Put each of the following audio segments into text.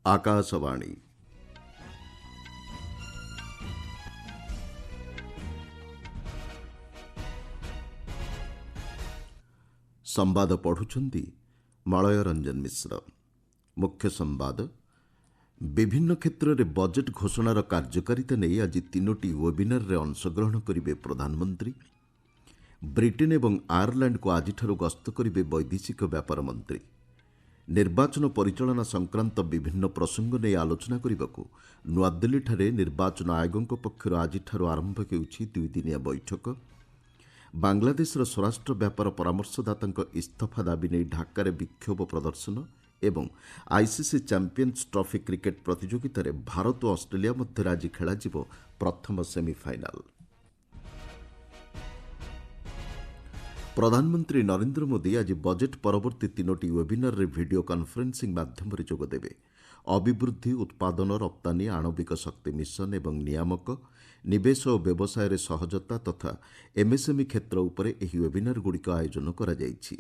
आकाशवाणी संवाद पढ़ुछंती मलय रंजन मिश्र। मुख्य संवाद विभिन्न क्षेत्र में बजेट घोषणार कार्यकारिता नहीं आज तीनोटी वेबिनार रे अंशग्रहण करेंगे प्रधानमंत्री। ब्रिटेन एवं आयरलैंड को आज गस्त करेंगे वैदेशिक व्यापार मंत्री। निर्वाचन परिचालना संक्रांत विभिन्न प्रसंग नहीं आलोचना करने को नुआदिल्ली निर्वाचन आयोग पक्षर आज आरंभ होउछि दुईदिनिया बैठक। बांग्लादेशर स्वराष्ट्र व्यापार परामर्शदाता इस्तीफा दाबी नहीं ढाकार विक्षोभ प्रदर्शन एवं आईसीसी चैंपियंस ट्रॉफी क्रिकेट प्रतियोगिता रे भारत और ऑस्ट्रेलिया मध्य आज खेल प्रथम सेमिफाइनाल। प्रधानमंत्री नरेंद्र मोदी आज बजेट परवर्ती तीनोटी वेबिनार रे वीडियो कॉन्फ्रेंसिंग माध्यम जोगदेवे। अभिवृद्धि, उत्पादन, रप्तानी, आणविक शक्ति मिशन एवं नियामक, निवेश और व्यवसाय रे सहजता तथा एमएसएमई क्षेत्र उपरे एही वेबिनार गुड़िक आयोजन करा जायछि।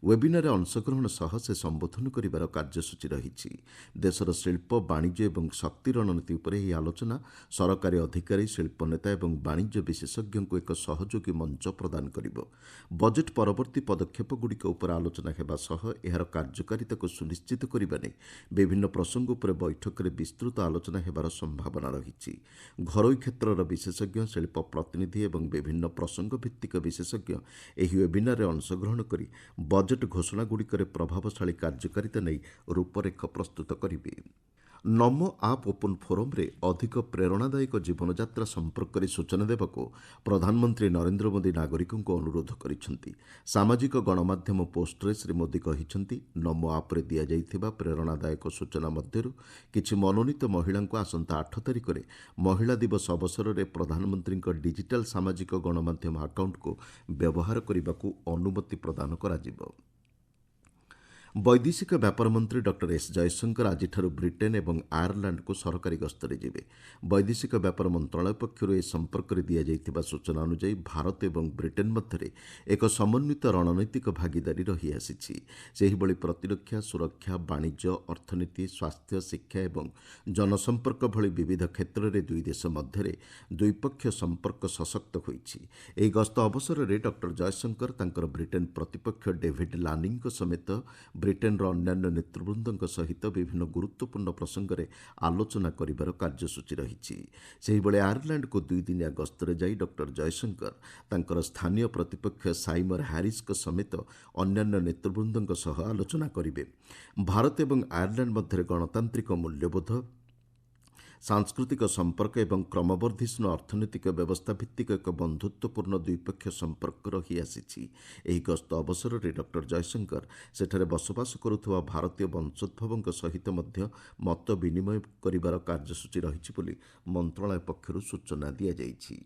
वेबिनार अंशग्रहण सह से संबोधन करिवार कार्यसूची रहिछि। देशर शिल्प, वाणिज्य एवं शक्ति रणनीति उपरे एही आलोचना सरकारी अधिकारी, शिल्प नेता एवं वाणिज्य विशेषज्ञ को एक सहयोगी मंच प्रदान करिवो। बजेट परवर्ती पदक्षेपगुड़िक उपर आलोचना हेबा सह एहार कार्यकारिता को सुनिश्चित करिबा नै विभिन्न प्रसंग उपर बैठक में विस्तृत आलोचना हेबार संभावना रहिछि। घरोई क्षेत्रर विशेषज्ञ, शिल्प प्रतिनिधि एवं विभिन्न प्रसंग भित्तिक विशेषज्ञ एही वेबिनार रे अंशग्रहण करी बजेट घोषणागुड़िकर प्रभावशाली कार्यकारिता नहीं रूपरेख प्रस्तुत करिवे। नमो आप ओपन फोरम रे अधिक प्रेरणादायक जीवनयात्रा संपर्क में सूचना देवाक प्रधानमंत्री नरेंद्र मोदी नागरिकों को अनुरोध करिसेंति। सामाजिक गणमाध्यम पोस्टरे श्री मोदी कहिसेंति नमो आप रे दिया जाइथिबा प्रेरणादायक सूचना मध्यरु किछि मनोनीत महिला को आसंता 8 तारिख रे महिला दिवस अवसर में प्रधानमंत्री डिजिटल सामाजिक गणमाध्यम अकाउंट को व्यवहार करने को अनुमति प्रदान कराजिबो। वैदेशिक व्यापार मंत्री डॉक्टर एस जयशंकर आज ब्रिटेन एवं आयरलैंड को सरकारी गस्तरे जिवे। वैदेशिक व्यापार मंत्रालय पक्षर ए संपर्क में दि जाइथिबा सूचना अनुसार भारत एवं ब्रिटेन मध्य एक समन्वित रणनैतिक भागीदारी रही आसिछि। सेहिभଳି प्रतिरक्षा, सुरक्षा, वाणिज्य, अर्थनीति, स्वास्थ्य, शिक्षा एवं जनसंपर्क भली विविध क्षेत्र में दुई देश मध्य द्विपक्षीय संपर्क सशक्त होइछि। एही गस्त अवसर में डॉक्टर जयशंकर तांकर ब्रिटेन प्रतिपक्ष डेविड लानिंग समेत ब्रिटेनर अन्यान्य नेतृवृंदों सहित विभिन्न गुरुत्वपूर्ण प्रसंग में आलोचना करिबार कार्यसूची रहिछि। सेहिभଳି आयरलैंड को दुईदिनिया गस्तरे जाई डॉक्टर जयशंकर तांकर स्थानीय प्रतिपक्ष साइमर हैरिस समेत अन्यान्य नेतृवृंदों सह आलोचना करिवे। भारत एवं आयरलैंड मध्य गणतांत्रिक मूल्यबोध, सांस्कृतिक संपर्क एवं क्रमवर्धिष्णु अर्थनैतिक व्यवस्था भित्तिक एक बंधुत्वपूर्ण द्विपक्षीय संपर्क रही आसिछि। एही गस्त अवसर में डॉक्टर जयशंकर सेठारे बसवास करुथुवा भारतीय वंशोद्भवों सहित मध्य मत विनिमय करिबार कार्यसूची रहिछि बोली मंत्रालय पक्षरु सूचना दिया जाइछि।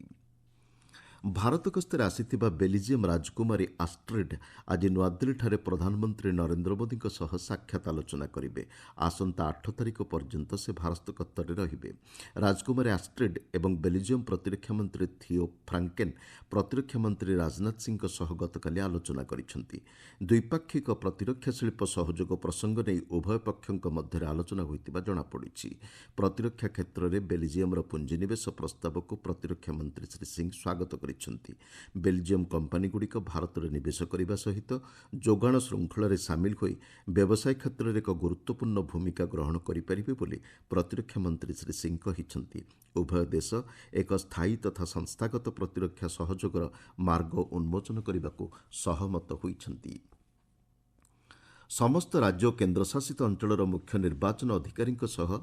भारत गस्तर आसिथिबा बेल्जियम राजकुमारी आस्ट्रिड आज नुआदिल्ली प्रधानमंत्री नरेंद्र मोदी सह साक्षात आलोचना करेंगे। आसंता 8 तारिख पर्यंत से भारत गस्तरे रहिबे। राजकुमारी आस्ट्रिड एवं बेल्जियम प्रतिरक्षा मंत्री थियो फ्रांकेन प्रतिरक्षा मंत्री राजनाथ सिंह सह गतकाली आलोचना करिसेंति। द्विपाक्षिक प्रतिरक्षा शिल्प सहयोग प्रसंग नहीं उभय पक्षों मध्य आलोचना होइतिबा जଣାपड़िछि। प्रतिरक्षा क्षेत्र में बेल्जियमर पुंजीनिवेश प्रस्ताव को प्रतिरक्षा मंत्री श्री सिंह स्वागत कर बेल्जियम कंपानीगुड़िक भारत में निवेश करने सहित जोगाण श्रृंखल सामिल हो व्यवसाय क्षेत्र में एक गुरुत्वपूर्ण भूमिका ग्रहण करेंगे बोली प्रतिरक्षा मंत्री श्री सिंह कहिसेंति। उभय देश एक स्थायी तथा संस्थागत प्रतिरक्षा सहयोगर मार्ग उन्मोचन करने को सहमत होइछंति। समस्त राज्य और केन्द्रशासित अंचल मुख्य निर्वाचन अधिकारी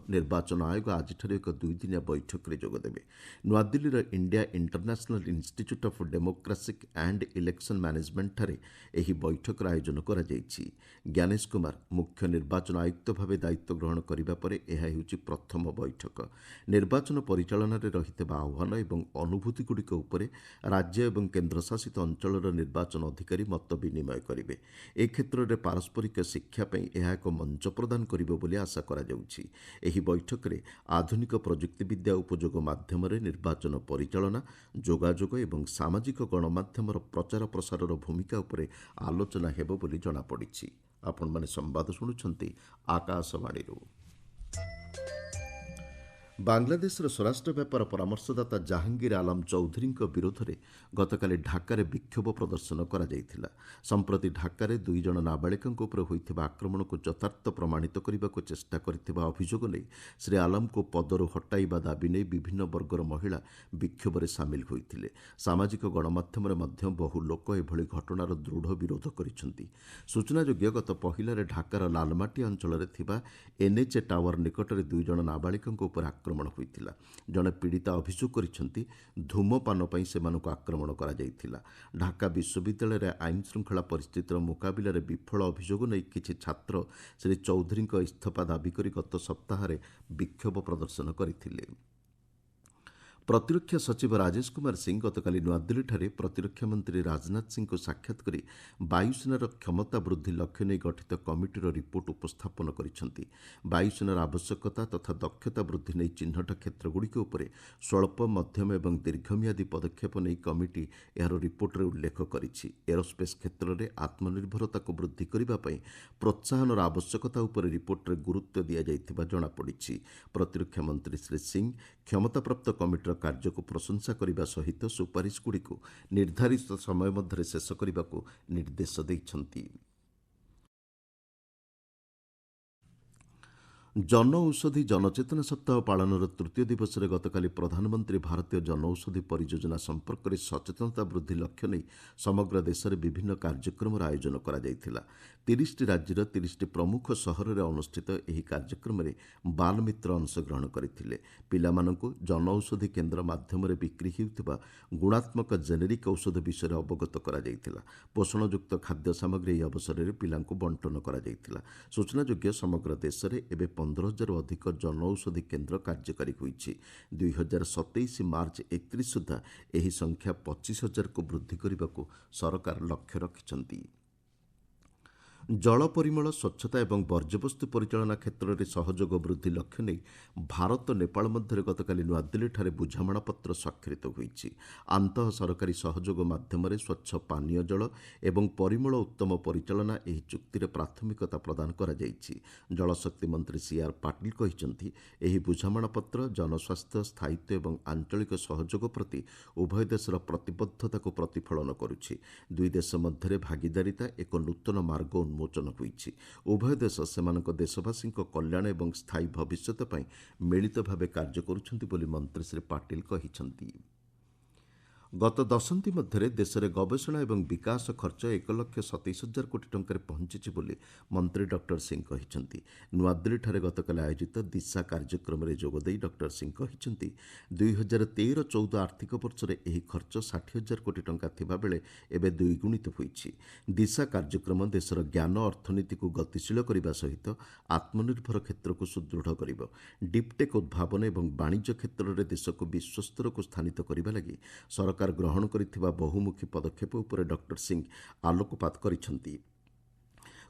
निर्वाचन आयोग आज एक दुईदिनिया बैठक में जोगदेवे। नुआदिल्ली India international institute of democratic and election management ठारे एही बैठक आयोजन करा जायछि। ज्ञानेश कुमार मुख्य निर्वाचन आयुक्त भाव दायित्व ग्रहण करिबा परे एहा हेउछि प्रथम बैठक। निर्वाचन परिचालन में रहिथिबा आह्वान एवं अनुभूतिगुड़िक उपरे राज्य एवं केन्द्रशासित अंचल निर्वाचन अधिकारी मत विनिमय करिवे। ए क्षेत्र में पारस्परिक शिक्षा पई यह एक मंच प्रदान करिबो बोली आशा करा जाउछि। एही बैठक में आधुनिक प्रजुक्ति विद्या उपयोग माध्यम निर्वाचन परिचालना, जोगाजोग एवं सामाजिक गणमाध्यम प्रचार प्रसार भूमिका उपरे आलोचना हेबो बोली जଣାपड़िछि। आपण माने संवाद शुणुछंती आकाशवाणी। ବାଂଲାଦେଶର ସ୍ୱରାଷ୍ଟ୍ର ବ୍ୟାପାର ପରାମର୍ଶଦାତା ଜାହାଙ୍ଗୀର ଆଲମ ଚୌଧୁରୀଙ୍କ ବିରୋଧରେ ଗତକାଲି ଢାକାରେ ବିକ୍ଷୋଭ ପ୍ରଦର୍ଶନ କରାଯାଇଥିଲା। ସମ୍ପ୍ରତି ଢାକାରେ 2 ଜଣ ନାବାଳିକାଙ୍କ ଉପରେ ହୋଇଥିବା ଆକ୍ରମଣକୁ ଯଥାର୍ଥ ପ୍ରମାଣିତ କରିବାକୁ ଚେଷ୍ଟା କରିଥିବା ଅଭିଯୋଗ ନେଇ ଶ୍ରୀ ଆଲମଙ୍କୁ ପଦରୁ ହଟାଇବା ଦାବି ନେଇ ବିଭିନ୍ନ ବର୍ଗର ମହିଳା ବିକ୍ଷୋଭରେ ସାମିଲ ହୋଇଥିଲେ। ସାମାଜିକ ଗଣମାଧ୍ୟମରେ ମଧ୍ୟ ବହୁ ଲୋକ ଏଭଳି ଘଟଣାର ଦୃଢ଼ ବିରୋଧ କରିଛନ୍ତି। ସୂଚନାଯୋଗ୍ୟ ଗତ ପହିଲାରେ ଢାକାର ଲାଲମାଟିଆ ଅଞ୍ଚଳରେ ଥିବା ଏନ୍ଏଚ୍ଏ ଟାୱାର ନିକଟରେ 2 ଜଣ ନାବାଳିକାଙ୍କ ଉପରେ ଆକ୍ରମଣ ହୋଇଥିଲା। ଜଣେ ପୀଡ଼ିତା ଅଭିଯୋଗ କରିଛନ୍ତି ଧୂମପାନ ପାଇଁ ସେମାନଙ୍କୁ ଆକ୍ରମଣ କରାଯାଇଥିଲା। ଢାକା ବିଶ୍ୱବିଦ୍ୟାଳୟରେ ଆଇନ ଶୃଙ୍ଖଳା ପରିସ୍ଥିତିର ମୁକାବିଲାରେ ବିଫଳ ଅଭିଯୋଗ ନେଇ କିଛି ଛାତ୍ର ଶ୍ରୀ ଚୌଧୁରୀଙ୍କ ଇସ୍ତଫା ଦାବି କରି ଗତ ସପ୍ତାହରେ ବିକ୍ଷୋଭ ପ୍ରଦର୍ଶନ କରିଥିଲେ। ପ୍ରତିରକ୍ଷା ସଚିବ ରାଜେଶ କୁମାର ସିଂହ ଗତକାଲି ନୂଆଦିଲ୍ଲୀଠାରେ ପ୍ରତିରକ୍ଷା ମନ୍ତ୍ରୀ ରାଜନାଥ ସିଂହଙ୍କୁ ସାକ୍ଷାତ କରି ବାୟୁସେନାର କ୍ଷମତା ବୃଦ୍ଧି ଲକ୍ଷ୍ୟ ନେଇ ଗଠିତ କମିଟିର ରିପୋର୍ଟ ଉପସ୍ଥାପନ କରିଛନ୍ତି। ବାୟୁସେନାର ଆବଶ୍ୟକତା ତଥା ଦକ୍ଷତା ବୃଦ୍ଧି ନେଇ ଚିହ୍ନଟ କ୍ଷେତ୍ରଗୁଡ଼ିକ ଉପରେ ସ୍ୱଳ୍ପ ମଧ୍ୟମ ଏବଂ ଦୀର୍ଘମିଆଦୀ ପଦକ୍ଷେପ ନେଇ କମିଟି ଏହାର ରିପୋର୍ଟରେ ଉଲ୍ଲେଖ କରିଛି। ଏରୋସ୍ପେସ୍ କ୍ଷେତ୍ରରେ ଆତ୍ମନିର୍ଭରତାକୁ ବୃଦ୍ଧି କରିବା ପାଇଁ ପ୍ରୋତ୍ସାହନର ଆବଶ୍ୟକତା ଉପରେ ରିପୋର୍ଟରେ ଗୁରୁତ୍ୱ ଦିଆଯାଇଥିବା ଜଣାପଡ଼ିଛି। ପ୍ରତିରକ୍ଷା ମନ୍ତ୍ରୀ ଶ୍ରୀ ସିଂହ କ୍ଷମତାପ୍ରାପ୍ତ କମିଟିର କାର୍ଯ୍ୟକୁ ପ୍ରଶଂସା କରିବା ସହିତ ସୁପାରିଶଗୁଡ଼ିକୁ ନିର୍ଦ୍ଧାରିତ ସମୟ ମଧ୍ୟରେ ଶେଷ କରିବାକୁ ନିର୍ଦ୍ଦେଶ ଦେଇଛନ୍ତି। ଜନଔଷଧି ଜନଚେତନା ସପ୍ତାହ ପାଳନର ତୃତୀୟ ଦିବସରେ ଗତକାଲି ପ୍ରଧାନମନ୍ତ୍ରୀ ଭାରତୀୟ ଜନଔଷଧି ପରିଯୋଜନା ସମ୍ପର୍କରେ ସଚେତନତା ବୃଦ୍ଧି ଲକ୍ଷ୍ୟ ନେଇ ସମଗ୍ର ଦେଶରେ ବିଭିନ୍ନ କାର୍ଯ୍ୟକ୍ରମର ଆୟୋଜନ କରାଯାଇଥିଲା। 30ଟି ରାଜ୍ୟର 30ଟି ପ୍ରମୁଖ ସହରରେ ଅନୁଷ୍ଠିତ ଏହି କାର୍ଯ୍ୟକ୍ରମରେ ବାଲମିତ୍ର ଅଂଶଗ୍ରହଣ କରିଥିଲେ। ପିଲାମାନଙ୍କୁ ଜନଔଷଧି କେନ୍ଦ୍ର ମାଧ୍ୟମରେ ବିକ୍ରି ହେଉଥିବା ଗୁଣାତ୍ମକ ଜେନେରିକ୍ ଔଷଧ ବିଷୟରେ ଅବଗତ କରାଯାଇଥିଲା। ପୋଷଣଯୁକ୍ତ ଖାଦ୍ୟ ସାମଗ୍ରୀ ଏହି ଅବସରରେ ପିଲାଙ୍କୁ ବଣ୍ଟନ କରାଯାଇଥିଲା। ସୂଚନାଯୋଗ୍ୟ ସମଗ୍ର ଦେଶରେ ଏବେ 15,000ରୁ ଅଧିକ ଜନଔଷଧି କେନ୍ଦ୍ର କାର୍ଯ୍ୟକାରୀ ହୋଇଛି। 2027 ମାର୍ଚ୍ଚ 31 ସୁଦ୍ଧା ଏହି ସଂଖ୍ୟା 25,000କୁ ବୃଦ୍ଧି କରିବାକୁ ସରକାର ଲକ୍ଷ୍ୟ ରଖିଛନ୍ତି। ଜଳ ପରିମଳ ସ୍ୱଚ୍ଛତା ଏବଂ ବର୍ଜ୍ୟବସ୍ତୁ ପରିଚାଳନା କ୍ଷେତ୍ରରେ ସହଯୋଗ ବୃଦ୍ଧି ଲକ୍ଷ୍ୟ ନେଇ ଭାରତ ନେପାଳ ମଧ୍ୟରେ ଗତକାଲି ନୂଆଦିଲ୍ଲୀଠାରେ ବୁଝାମଣାପତ୍ର ସ୍ୱାକ୍ଷରିତ ହୋଇଛି। ଆନ୍ତଃ ସରକାରୀ ସହଯୋଗ ମାଧ୍ୟମରେ ସ୍ୱଚ୍ଛ ପାନୀୟ ଜଳ ଏବଂ ପରିମଳ ଉତ୍ତମ ପରିଚାଳନା ଏହି ଚୁକ୍ତିରେ ପ୍ରାଥମିକତା ପ୍ରଦାନ କରାଯାଇଛି। ଜଳଶକ୍ତି ମନ୍ତ୍ରୀ ସିଆର୍ ପାଟିଲ କହିଛନ୍ତି ଏହି ବୁଝାମଣାପତ୍ର ଜନସ୍ୱାସ୍ଥ୍ୟ ସ୍ଥାୟିତ୍ୱ ଏବଂ ଆଞ୍ଚଳିକ ସହଯୋଗ ପ୍ରତି ଉଭୟ ଦେଶର ପ୍ରତିବଦ୍ଧତାକୁ ପ୍ରତିଫଳନ କରୁଛି। ଦୁଇ ଦେଶ ମଧ୍ୟରେ ଭାଗିଦାରିତା ଏକ ନୂତନ ମାର୍ଗ ଉନ୍ମୋଚନ ହୋଇଛି। ଉଭୟ ଦେଶ ସେମାନଙ୍କ ଦେଶବାସୀଙ୍କ କଲ୍ୟାଣ ଏବଂ ସ୍ଥାୟୀ ଭବିଷ୍ୟତ ପାଇଁ ମିଳିତ ଭାବେ କାର୍ଯ୍ୟ କରୁଛନ୍ତି ବୋଲି ମନ୍ତ୍ରୀ ଶ୍ରୀ ପାଟିଲ କହିଛନ୍ତି। ଗତ ଦଶନ୍ଧି ମଧ୍ୟରେ ଦେଶରେ ଗବେଷଣା ଏବଂ ବିକାଶ ଖର୍ଚ୍ଚ 1,27,000 କୋଟି ଟଙ୍କାରେ ପହଞ୍ଚିଛି ବୋଲି ମନ୍ତ୍ରୀ ଡକ୍ଟର ସିଂହ କହିଛନ୍ତି। ନୂଆଦିଲ୍ଲୀଠାରେ ଗତକାଲି ଆୟୋଜିତ ଦିଶା କାର୍ଯ୍ୟକ୍ରମରେ ଯୋଗଦେଇ ଡକ୍ଟର ସିଂହ କହିଛନ୍ତି 2013-14 ଆର୍ଥିକ ବର୍ଷରେ ଏହି ଖର୍ଚ୍ଚ 60,000 କୋଟି ଟଙ୍କା ଥିବାବେଳେ ଏବେ ଦ୍ୱିଗୁଣିତ ହୋଇଛି। ଦିଶା କାର୍ଯ୍ୟକ୍ରମ ଦେଶର ଜ୍ଞାନ ଅର୍ଥନୀତିକୁ ଗତିଶୀଳ କରିବା ସହିତ ଆତ୍ମନିର୍ଭର କ୍ଷେତ୍ରକୁ ସୁଦୃଢ଼ କରିବ। ଡିପ୍ଟେକ୍ ଉଦ୍ଭାବନ ଏବଂ ବାଣିଜ୍ୟ କ୍ଷେତ୍ରରେ ଦେଶକୁ ବିଶ୍ୱସ୍ତରକୁ ସ୍ଥାନିତ କରିବା ଲାଗି ସରକାର ଗ୍ରହଣ କରିଥିବା ବହୁମୁଖୀ ପଦକ୍ଷେପ ଉପରେ ଡକ୍ଟର ସିଂହ ଆଲୋକପାତ କରିଛନ୍ତି।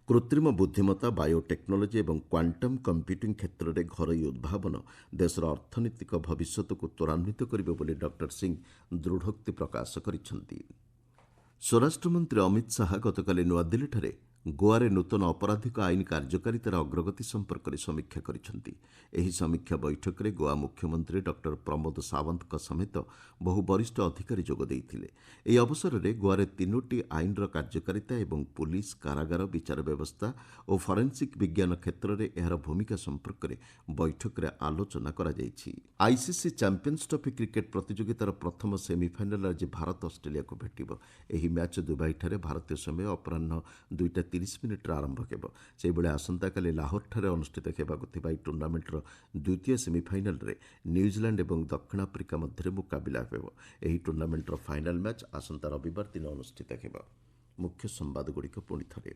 କୃତ୍ରିମ ବୁଦ୍ଧିମତ୍ତା ବାୟୋଟେକ୍ନୋଲୋଜି ଏବଂ କ୍ୱାଣ୍ଟମ୍ କମ୍ପ୍ୟୁଟିଂ କ୍ଷେତ୍ରରେ ଘରୋଇ ଉଦ୍ଭାବନ ଦେଶର ଅର୍ଥନୈତିକ ଭବିଷ୍ୟତକୁ ତ୍ୱରାନ୍ୱିତ କରିବ ବୋଲି ଡକ୍ଟର ସିଂହ ଦୃଢ଼ୋକ୍ତି ପ୍ରକାଶ କରିଛନ୍ତି। ସ୍ୱରାଷ୍ଟ୍ରମନ୍ତ୍ରୀ ଅମିତ ଶାହା ଗତକାଲି ନୂଆଦିଲ୍ଲୀଠାରେ ଗୋଆରେ ନୂତନ ଅପରାଧିକ ଆଇନ କାର୍ଯ୍ୟକାରିତାର ଅଗ୍ରଗତି ସମ୍ପର୍କରେ ସମୀକ୍ଷା କରିଛନ୍ତି। ଏହି ସମୀକ୍ଷା ବୈଠକରେ ଗୋଆ ମୁଖ୍ୟମନ୍ତ୍ରୀ ଡକ୍ଟର ପ୍ରମୋଦ ସାୱନ୍ତଙ୍କ ସମେତ ବହୁ ବରିଷ୍ଠ ଅଧିକାରୀ ଯୋଗ ଦେଇଥିଲେ। ଏହି ଅବସରରେ ଗୋଆରେ 3ଟି ଆଇନର କାର୍ଯ୍ୟକାରିତା ଏବଂ ପୁଲିସ, କାରାଗାର, ବିଚାର ବ୍ୟବସ୍ଥା ଓ ଫରେନ୍ସିକ୍ ବିଜ୍ଞାନ କ୍ଷେତ୍ରରେ ଏହାର ଭୂମିକା ସମ୍ପର୍କରେ ବୈଠକରେ ଆଲୋଚନା କରାଯାଇଛି। ଆଇସିସି ଚାମ୍ପିୟନ୍ସ ଟ୍ରଫି କ୍ରିକେଟ୍ ପ୍ରତିଯୋଗିତାର ପ୍ରଥମ ସେମିଫାଇନାଲ୍ ଆଜି ଭାରତ ଅଷ୍ଟ୍ରେଲିଆକୁ ଭେଟିବ। ଏହି ମ୍ୟାଚ୍ ଦୁବାଇଠାରେ ଭାରତୀୟ ସମୟ ଅପରାହ୍ନ 2:30 ଆରମ୍ଭ ହେବ। ସେହିଭଳି ଆସନ୍ତାକାଲି ଲାହୋରଠାରେ ଅନୁଷ୍ଠିତ ହେବାକୁ ଥିବା ଏହି ଟୁର୍ଣ୍ଣାମେଣ୍ଟର ଦ୍ୱିତୀୟ ସେମିଫାଇନାଲ୍ରେ ନ୍ୟୁଜିଲାଣ୍ଡ ଏବଂ ଦକ୍ଷିଣ ଆଫ୍ରିକା ମଧ୍ୟରେ ମୁକାବିଲା ହେବ। ଏହି ଟୁର୍ଣ୍ଣାମେଣ୍ଟର ଫାଇନାଲ୍ ମ୍ୟାଚ୍ ଆସନ୍ତା ରବିବାର ଦିନ ଅନୁଷ୍ଠିତ ହେବ। ମୁଖ୍ୟ ସମ୍ବାଦଗୁଡ଼ିକ ପୁଣି ଥରେ।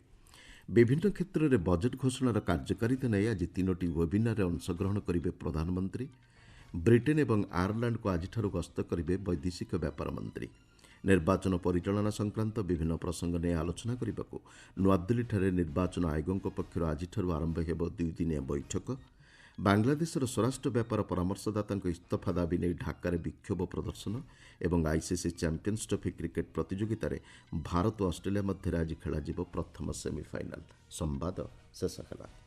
ବିଭିନ୍ନ କ୍ଷେତ୍ରରେ ବଜେଟ୍ ଘୋଷଣାର କାର୍ଯ୍ୟକାରିତା ନେଇ ଆଜି 3ଟି ୱେବିନାରରେ ଅଂଶଗ୍ରହଣ କରିବେ ପ୍ରଧାନମନ୍ତ୍ରୀ। ବ୍ରିଟେନ୍ ଏବଂ ଆୟାରଲାଣ୍ଡକୁ ଆଜିଠାରୁ ଗସ୍ତ କରିବେ ବୈଦେଶିକ ବ୍ୟାପାର ମନ୍ତ୍ରୀ। ନିର୍ବାଚନ ପରିଚାଳନା ସଂକ୍ରାନ୍ତ ବିଭିନ୍ନ ପ୍ରସଙ୍ଗ ନେଇ ଆଲୋଚନା କରିବାକୁ ନୂଆଦିଲ୍ଲୀଠାରେ ନିର୍ବାଚନ ଆୟୋଗଙ୍କ ପକ୍ଷରୁ ଆଜିଠାରୁ ଆରମ୍ଭ ହେବ 2-ଦିନିଆ ବୈଠକ। ବାଂଲାଦେଶର ସ୍ୱରାଷ୍ଟ୍ର ବ୍ୟାପାର ପରାମର୍ଶଦାତାଙ୍କ ଇସ୍ତଫା ଦାବି ନେଇ ଢାକାରେ ବିକ୍ଷୋଭ ପ୍ରଦର୍ଶନ ଏବଂ ଆଇସିସି ଚାମ୍ପିୟନ୍ସ ଟ୍ରଫି କ୍ରିକେଟ୍ ପ୍ରତିଯୋଗିତାରେ ଭାରତ ଓ ଅଷ୍ଟ୍ରେଲିଆ ମଧ୍ୟରେ ଆଜି ଖେଳାଯିବ ପ୍ରଥମ ସେମିଫାଇନାଲ୍। ସମ୍ବାଦ ଶେଷ ହେଲା।